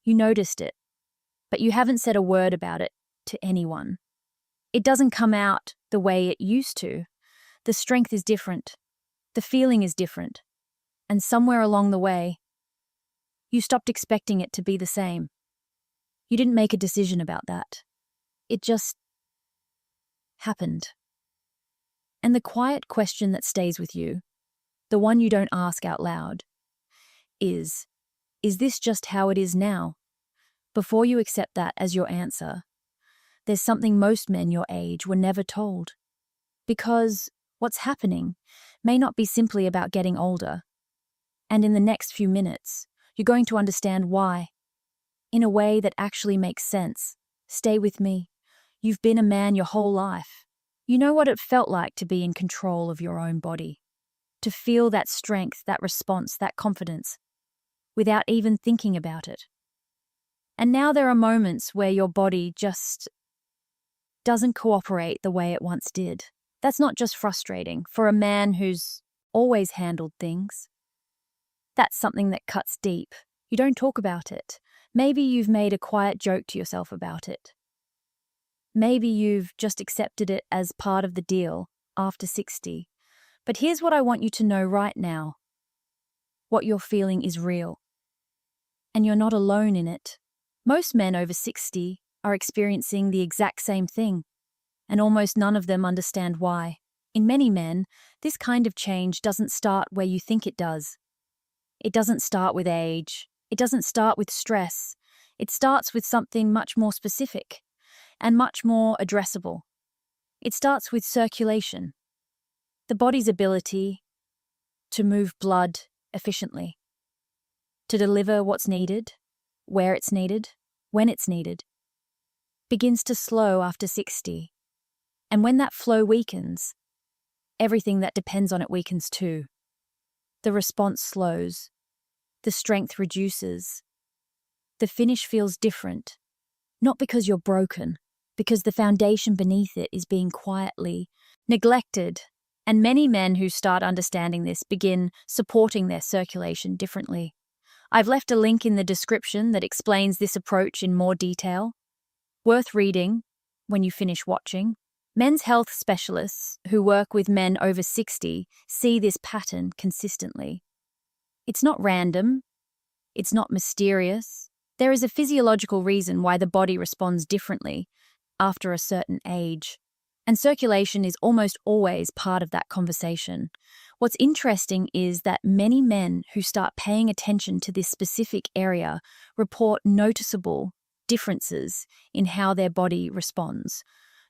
You noticed it, but you haven't said a word about it to anyone. It doesn't come out the way it used to. The strength is different. The feeling is different. And somewhere along the way, you stopped expecting it to be the same. You didn't make a decision about that. It just happened. And the quiet question that stays with you, the one you don't ask out loud, is this just how it is now? Before you accept that as your answer, there's something most men your age were never told. Because what's happening may not be simply about getting older. And in the next few minutes, you're going to understand why. In a way that actually makes sense. Stay with me. You've been a man your whole life. You know what it felt like to be in control of your own body. To feel that strength, that response, that confidence, without even thinking about it. And now there are moments where your body just doesn't cooperate the way it once did. That's not just frustrating for a man who's always handled things. That's something that cuts deep. You don't talk about it. Maybe you've made a quiet joke to yourself about it. Maybe you've just accepted it as part of the deal after 60. But here's what I want you to know right now. What you're feeling is real. And you're not alone in it. Most men over 60 are experiencing the exact same thing, and almost none of them understand why. In many men, this kind of change doesn't start where you think it does. It doesn't start with age. It doesn't start with stress. It starts with something much more specific and much more addressable. It starts with circulation, the body's ability to move blood efficiently, to deliver what's needed, where it's needed, when it's needed, begins to slow after 60. And when that flow weakens, everything that depends on it weakens too. The response slows. The strength reduces. The finish feels different. Not because you're broken, because the foundation beneath it is being quietly neglected. And many men who start understanding this begin supporting their circulation differently. I've left a link in the description that explains this approach in more detail. Worth reading when you finish watching. Men's health specialists who work with men over 60 see this pattern consistently. It's not random. It's not mysterious. There is a physiological reason why the body responds differently after a certain age. And circulation is almost always part of that conversation. What's interesting is that many men who start paying attention to this specific area report noticeable differences in how their body responds.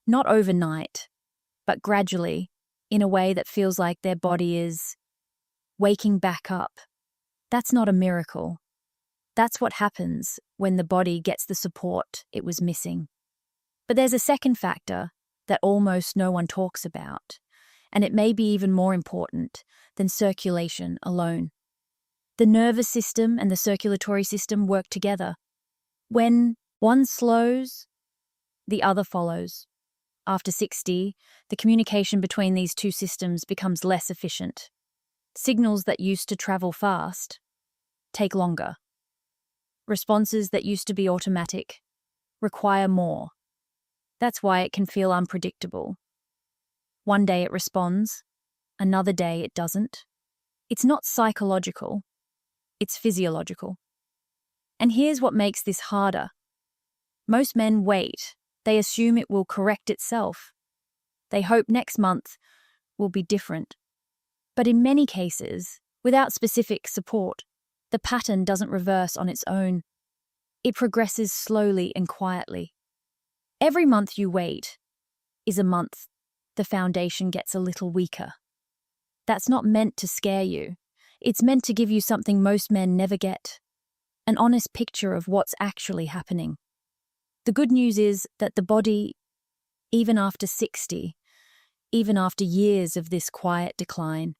Not overnight, but gradually, in a way that feels like their body is waking back up. That's not a miracle. That's what happens when the body gets the support it was missing. But there's a second factor that almost no one talks about, and it may be even more important than circulation alone. The nervous system and the circulatory system work together. When one slows, the other follows. After 60, the communication between these two systems becomes less efficient. Signals that used to travel fast take longer. Responses that used to be automatic require more. That's why it can feel unpredictable. One day it responds, another day it doesn't. It's not psychological, it's physiological. And here's what makes this harder. Most men wait. They assume it will correct itself. They hope next month will be different. But in many cases, without specific support, the pattern doesn't reverse on its own. It progresses slowly and quietly. Every month you wait is a month the foundation gets a little weaker. That's not meant to scare you. It's meant to give you something most men never get, an honest picture of what's actually happening. The good news is that the body, even after 60, even after years of this quiet decline,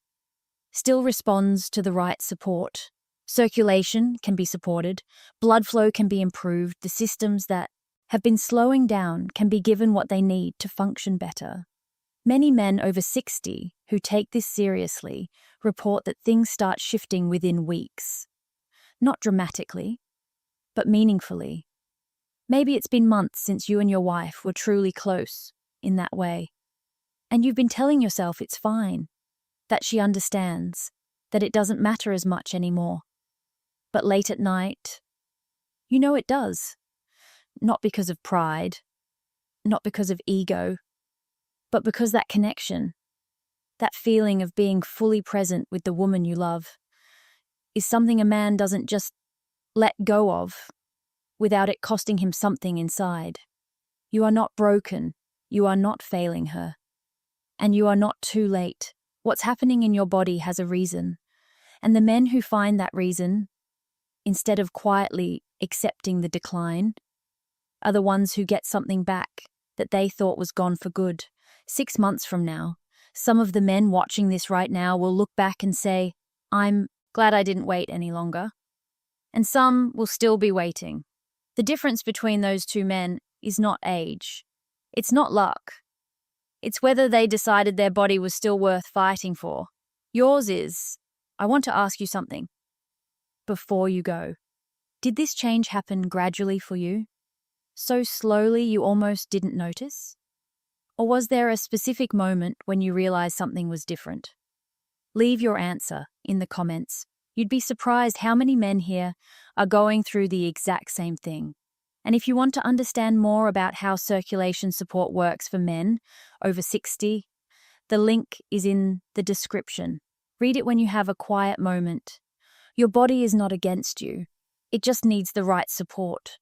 still responds to the right support. Circulation can be supported, blood flow can be improved, the systems that have been slowing down can be given what they need to function better. Many men over 60 who take this seriously report that things start shifting within weeks. Not dramatically, but meaningfully. Maybe it's been months since you and your wife were truly close in that way, and you've been telling yourself it's fine, that she understands, that it doesn't matter as much anymore. But late at night, you know it does. Not because of pride, not because of ego, but because that connection, that feeling of being fully present with the woman you love, is something a man doesn't just let go of without it costing him something inside. You are not broken, you are not failing her, and you are not too late. What's happening in your body has a reason, and the men who find that reason, instead of quietly accepting the decline, are the ones who get something back that they thought was gone for good. 6 months from now, some of the men watching this right now will look back and say, "I'm glad I didn't wait any longer." And some will still be waiting. The difference between those two men is not age. It's not luck. It's whether they decided their body was still worth fighting for. Yours is. I want to ask you something. Before you go, did this change happen gradually for you? So slowly you almost didn't notice? Or was there a specific moment when you realized something was different? Leave your answer in the comments. You'd be surprised how many men here are going through the exact same thing. And if you want to understand more about how circulation support works for men over 60, the link is in the description. Read it when you have a quiet moment. Your body is not against you. It just needs the right support.